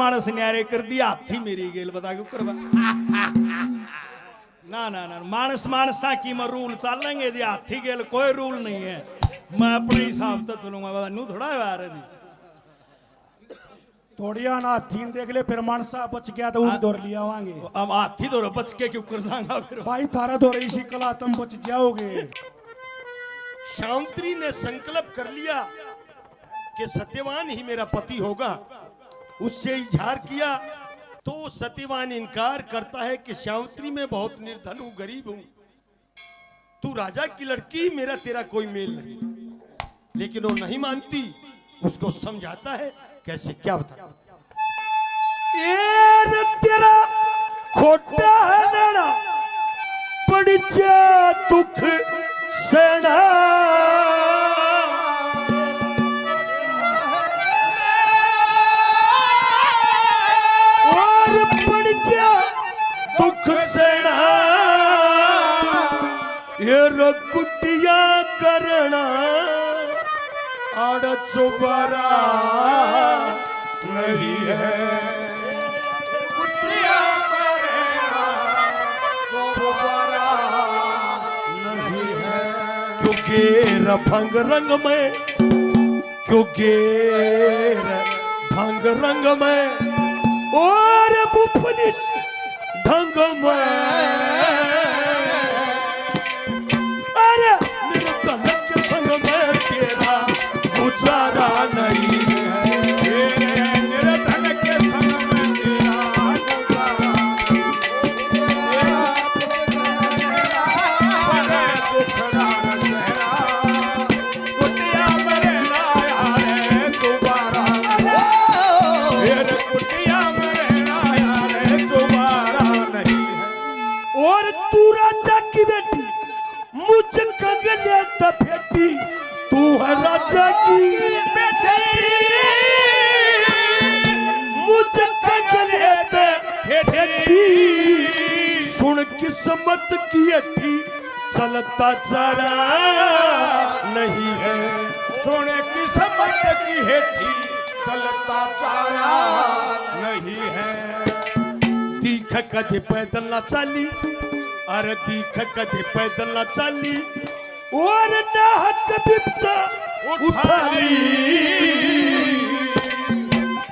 मानस न्यारे कर दिया हाथी मेरी गेल बता क्यों करवा ना ना ना मानस मानसा की मैं रूल चलेंगे जी हाथी गेल कोई रूल नहीं है मैं अपने हिसाब से चलूंगा बता नू थोड़ा यार जी थोड़िया ना हाथी देख ले फिर मानसा बच गया तो दौड़ लिया आवांगे अब हाथी दौड़ बच के क्यों कर जाऊंगा फिर भाई थारा दौड़ इसी कला तुम बच जाओगे। शांति ने संकल्प कर लिया कि सत्यवान ही मेरा पति होगा। उससे इजहार किया तो सत्यवान इनकार करता है कि श्यामत्री में बहुत निर्धन हूं, गरीब हूं, तू राजा की लड़की, मेरा तेरा कोई मेल नहीं। लेकिन वो नहीं मानती, उसको समझाता है कैसे क्या बता तेरा खोटा है लड़ा पड़ जा दुख सेना और पड़ जा दुख सेना ये रकुटिया करना आड़ चुबारा नहीं है भंग रंग में क्योंकि भंग रंग में और पुलिस ढंग में अरे मेरे तलक के संग में तेरा गुजारा नहीं है मेरे तलक के संग में तेरा गुजारा तू है राजा की बेटी मुझे बेटी सुन किस्मत की अठी चलता चरा नहीं है सुन किस्मत की हेठी चलता चारा नहीं है दीख कदे पैदल ना चली अरे दीख कदे पैदल ना चली और नाहक बिपता उठाली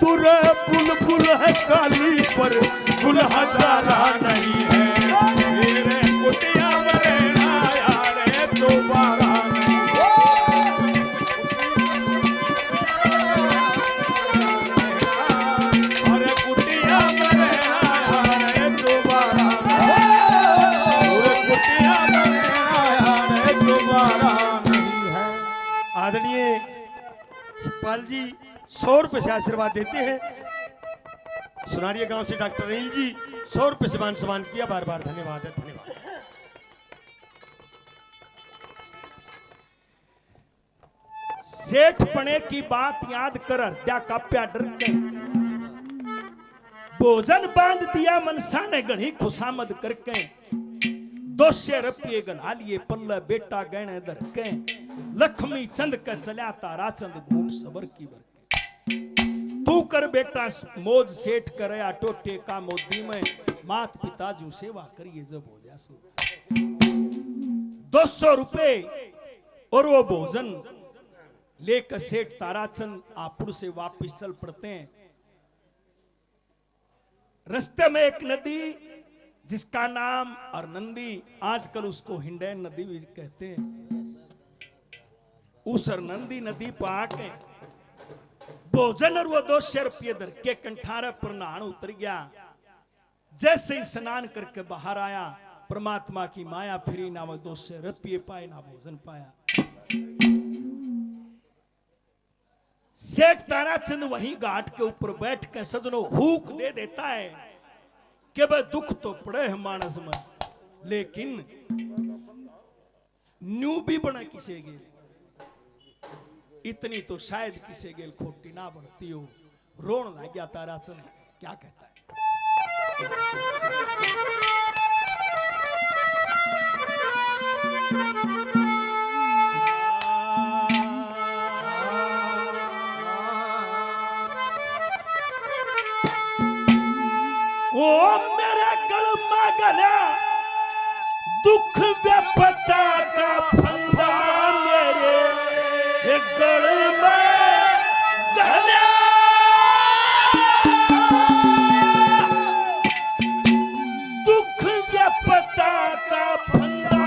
तुरे बुलबुल है काली पर गुल हजारा नहीं है मेरे कुटिया मरेना यारे दोबारा अरे कुटिया मरेना यारे दोबारा कुटिया आदरणीय सतपाल जी 100 रुपए से आशीर्वाद देते हैं। सुनारिया गांव से डॉक्टर अनिल जी 100 रुपए से मान सम्मान किया, बार बार धन्यवाद है, धन्यवाद। सेठ पने की बात याद कर हत्या का प्या डर के भोजन बांध दिया मनसा ने गढ़ी खुशामद करके 200 रुपये गला लिए पल्ला बेटा गहने धर के लक्ष्मी चंद का चला तारा चंद घूम सबर की बर तू कर बेटा मौज सेठ करया टोटे का मोदी में मात पिता जो सेवा करिए जब हो जा सो 200 रुपए और वो भोजन लेकर सेठ ताराचंद आपुर से वापिस चल पड़ते हैं। रास्ते में एक नदी जिसका नाम अरनंदी, आजकल उसको हिंडैन नदी भी कहते हैं, उस अरनंदी नदी पर आके भोजन और वो 200 रुपये धर के कंठारा पर नहान उतर गया। जैसे ही स्नान करके बाहर आया परमात्मा की माया फिरी, ना वो 200 रुपये पाए ना भोजन पाया। सेठ ताराचंद वहीं घाट के ऊपर बैठ के सजनों हुक दे देता है कि भाई दुख तो पड़े है मानस में, लेकिन न्यू भी बना किसे गेल, इतनी तो शायद किसे गेल खोटी ना बढ़ती हो। रोन लग गया ताराचंद, क्या कहता है? ओ मेरे गल में गला दुख व्यपता का फंदा मेरे गल में गला दुख व्यपता का फंदा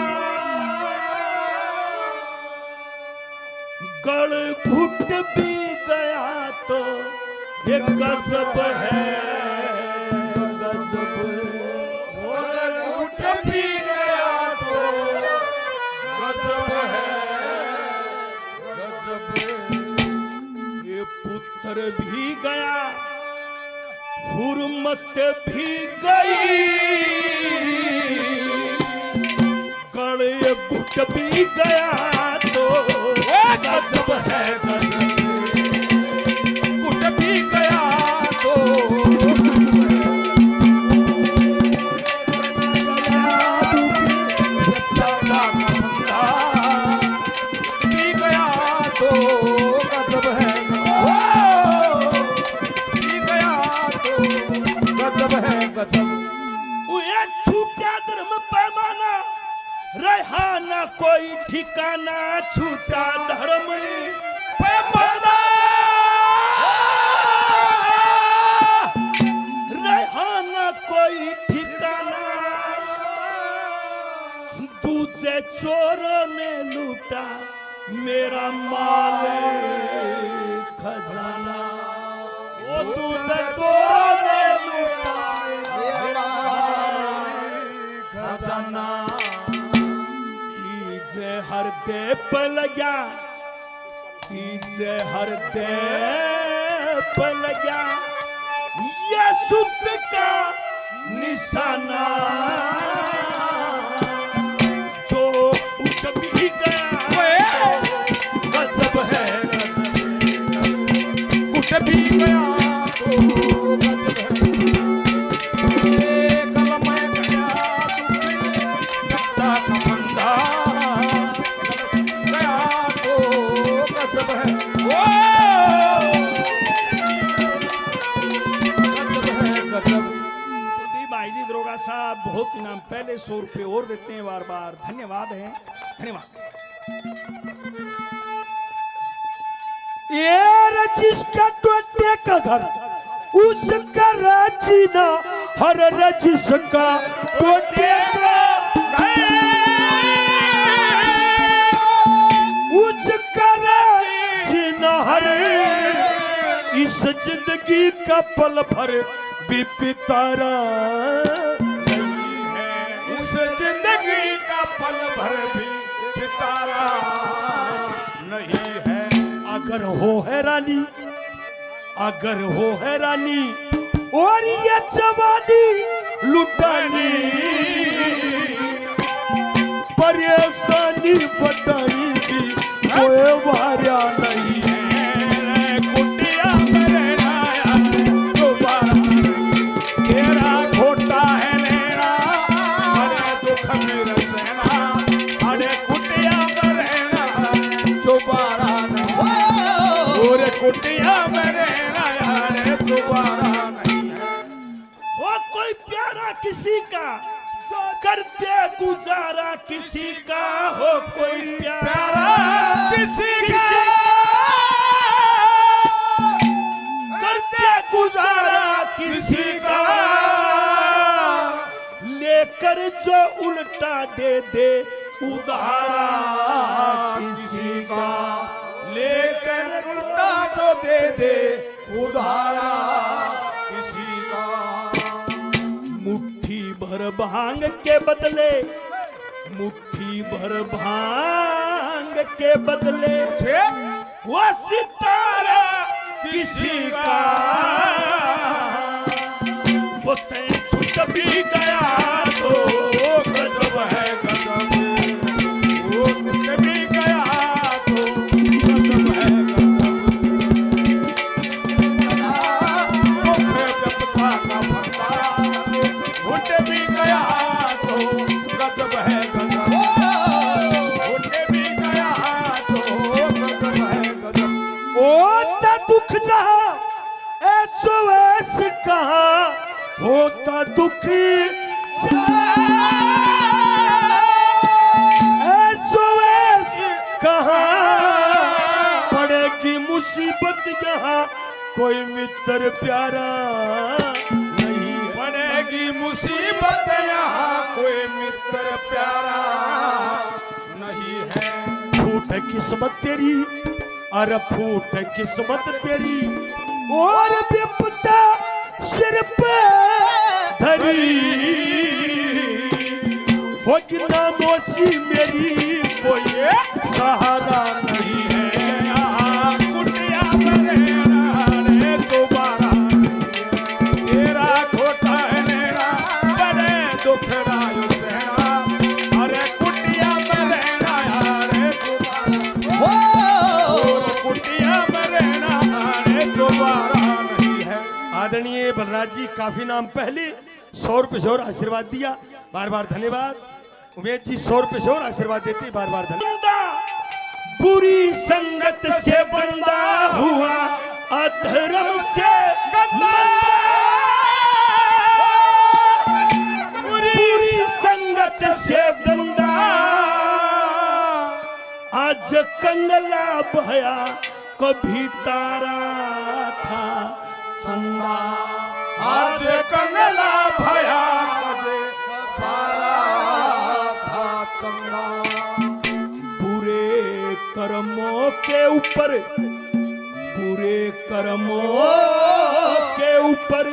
गल घुट भी गया तो ये गजब है गजब उठ भी गया तो गजब है गजब। ये पुत्र भी गया हुर्मत भी गई गले घुट भी गया तो गजब है गजब उठ भी गया तो भी गया तो गजब है भी गया तो गजब है गजब। ये छूटा धर्म पैमाना रहा ना कोई ठिकाना छूटा धर्म पैमाना रहा ना कोई ठिकाना दूसरे चोर ने लूटा मेरा माल खजाना वो दूसरे चोर ने लूटा मेरा खजाना। तीजे हर दे पर लगा तीजे हर दे पर लगा ये सुत का निशाना जो उठ भी गया गजब है उठ भी गया तो गजब है कल मैं गया दुखता का बंदा गया तो गजब है ओ गजब है गजब। कुलदीप भाई जी दरोगा साहब बहुत इनाम पहले 100 रुपए और देते हैं बार बार धन्यवाद है धन्यवाद। ये जिसका टोटे का घर उसका राजीना हर जिसका टोटे का उसका राजीना हर इस जिंदगी का पल भर भी पितारा नहीं है इस जिंदगी का पल भर भी पितारा नहीं है। अगर हो हैरानी अगर हो हैरानी और ये जवानी लुटानी परेशानी बतानी भी कोई वारा नहीं है। कुटिया में रहना दोबारा तेरा खोटा है लेना बड़े दुख में रसना अरे कुटिया में रहना दोबारा नहीं और कुटिया में रहना यार दोबारा नहीं है। हो कोई प्यारा किसी का करते गुजारा किसी का हो कोई प्यारा किसी का करते गुजारा किसी का लेकर जो उल्टा दे दे उधारा किसी का लेकर उल्टा जो दे दे उधारा किसी का। मुट्ठी भर भांग के बदले मुट्ठी भर भांग के बदले वो सितारा किसी का वो तय छूट भी गया तो गजब है गजब वो कुछ भी गया तो गजब है गजब का फंदा घुट भी गया तो गजब है गजब घुट भी गया तो गजब है गजब। होता दुख जहाँ ऐसो ऐस कहा होता दुख कहाँ पड़ेगी मुसीबत यहाँ कोई मित्र प्यारा नहीं पड़ेगी मुसीबत यहाँ कोई मित्र प्यारा नहीं है। फूट है किस्मत तेरी, अरे फूट है किस्मत तेरी, और विपदा सिर पे धरी होगी नामोशी मेरी कोई सहारा नहीं है। यहाँ कुटिया मेरे राणे दोबारा तेरा खोटा है नेड़ा बड़े दुखड़ायो सहना। अरे कुटिया मेरे राणे दोबारा और कुटिया मेरे राणे दोबारा नहीं है। आदरणीय बलराज जी काफी नाम पहले 100 रुपए से और आशीर्वाद दिया, बार बार धन्यवाद। उमेश जी 100 रुपए से और आशीर्वाद देते, बार बार धन्यवाद। बंदा बुरी संगत से बंदा हुआ, अधर्म से गंदा। बुरी संगत से गंदा, आज कंगला भया कभी तारा था चंदा। आज कंगला भया कदे पारा था चंदा। बुरे कर्मों के ऊपर, बुरे कर्मों के ऊपर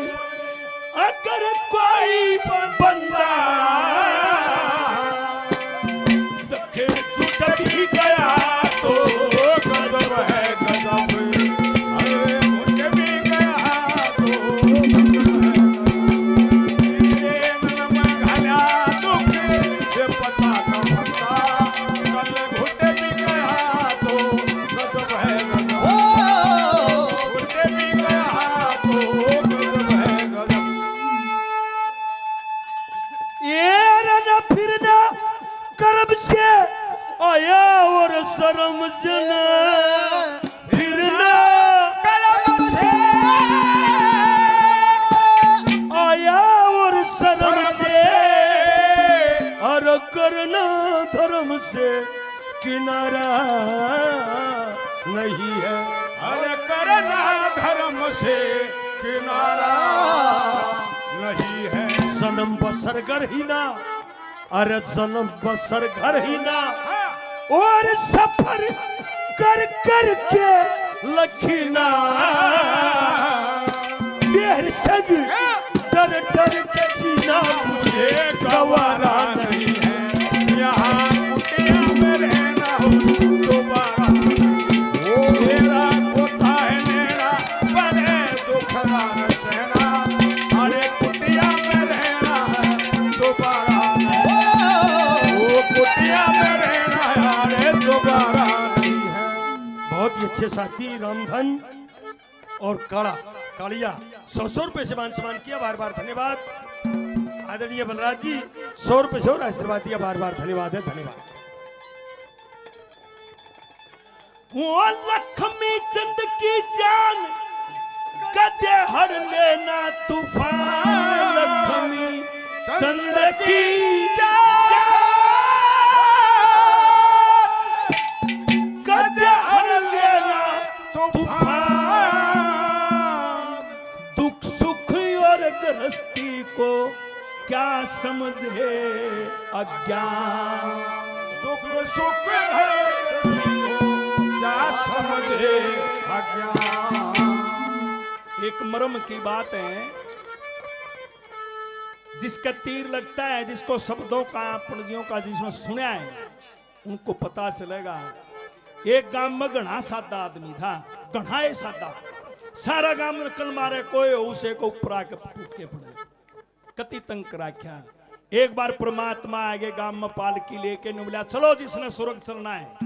अगर कोई बंदा दक्षिण छूट भी गया तो गजब है गजब। अरे उठ भी गया तो गजब है गजब। घाला दुख ये पता न पता कल घुट भी गया तो गजब है गजब। घुट भी गया तो गजब है गजब। ये रहना फिरना कर्म से आया और शर्म से न फिरना कर्म से आया और शर्म से और करना धर्म से किनारा नहीं है। अरे करना धर्म से किनारा नहीं है। जन्म बसर घर ही ना, अरे जन्म बसर घर ही ना, और सफर कर कर के लखीना बेर संग डर डर के जीना मुझे गवारा नहीं है। यहाँ कुटिया में रहना हो दोबारा तेरा खोता है नेड़ा बड़े दुखड़ा न सहना। अरे कुटिया में रहना है दोबारा नहीं। वो कुटिया में रहना है अरे दोबारा नहीं है। बहुत ही अच्छे साथी रामधन और काड़ा कालिया 100 रुपए से मान सम्मान किया, बार बार धन्यवाद। आदरणीय बलराज जी 100 रुपए से और आशीर्वाद दिया, बार बार धन्यवाद है, धन्यवाद। वो लक्ष्मी चंद की जान कदे हर लेना तूफान। लक्ष्मी चंद की जान कदे हर लेना तूफान। दुख सुख और गृहस्थी को क्या समझे अज्ञान। दुख सुख घर क्या समझे अज्ञान। एक मर्म की बात है, जिसका तीर लगता है, जिसको शब्दों का पणजियों का जिसने सुना है उनको पता चलेगा। एक गांव में घना सादा आदमी था, घना ही सादा, सारा गांव में कल मारे कोई उसे को ऊपर आके फूट के पड़े, कति तंग कराख्या। एक बार परमात्मा आगे गांव में पालकी लेके ने बोला चलो जिसने स्वर्ग चलना है।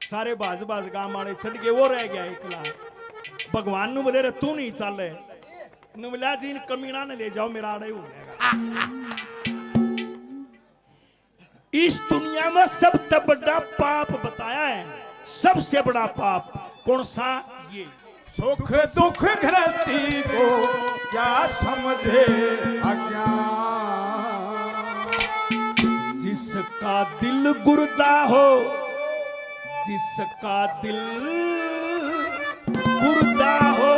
सारे बाज बाज गांव वाले चढ़ गए, वो रह गया एकला। भगवान नु बोले रे तू नहीं चल, ने बोला जी इन कमीना ने ले जाओ मेरा आड़े हो जाएगा। इस दुनिया में सबसे बड़ा पाप बताया है, सबसे बड़ा पाप कौन सा? ये सुख दुख घृति को क्या समझे अज्ञान। जिसका दिल गुर्दा हो, जिसका दिल गुर्दा हो,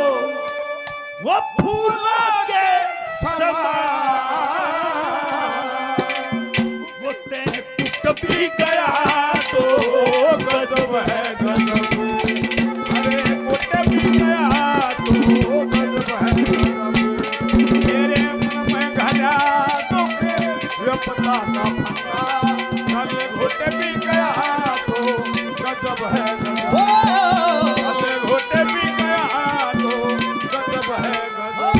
वो फूलों के समान। वो तेरे टूट भी गया तो गजब है गजब। अरे कुट भी गया तो गजब है गजब। मेरे मन में घरा दुख विपदा का फंदा। गल घुट भी गया तो गजब है गजब। गल घुट भी गया तो गजब है गजब।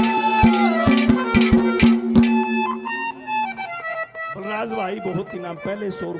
बलराज भाई बहुत ही नाम पहले 100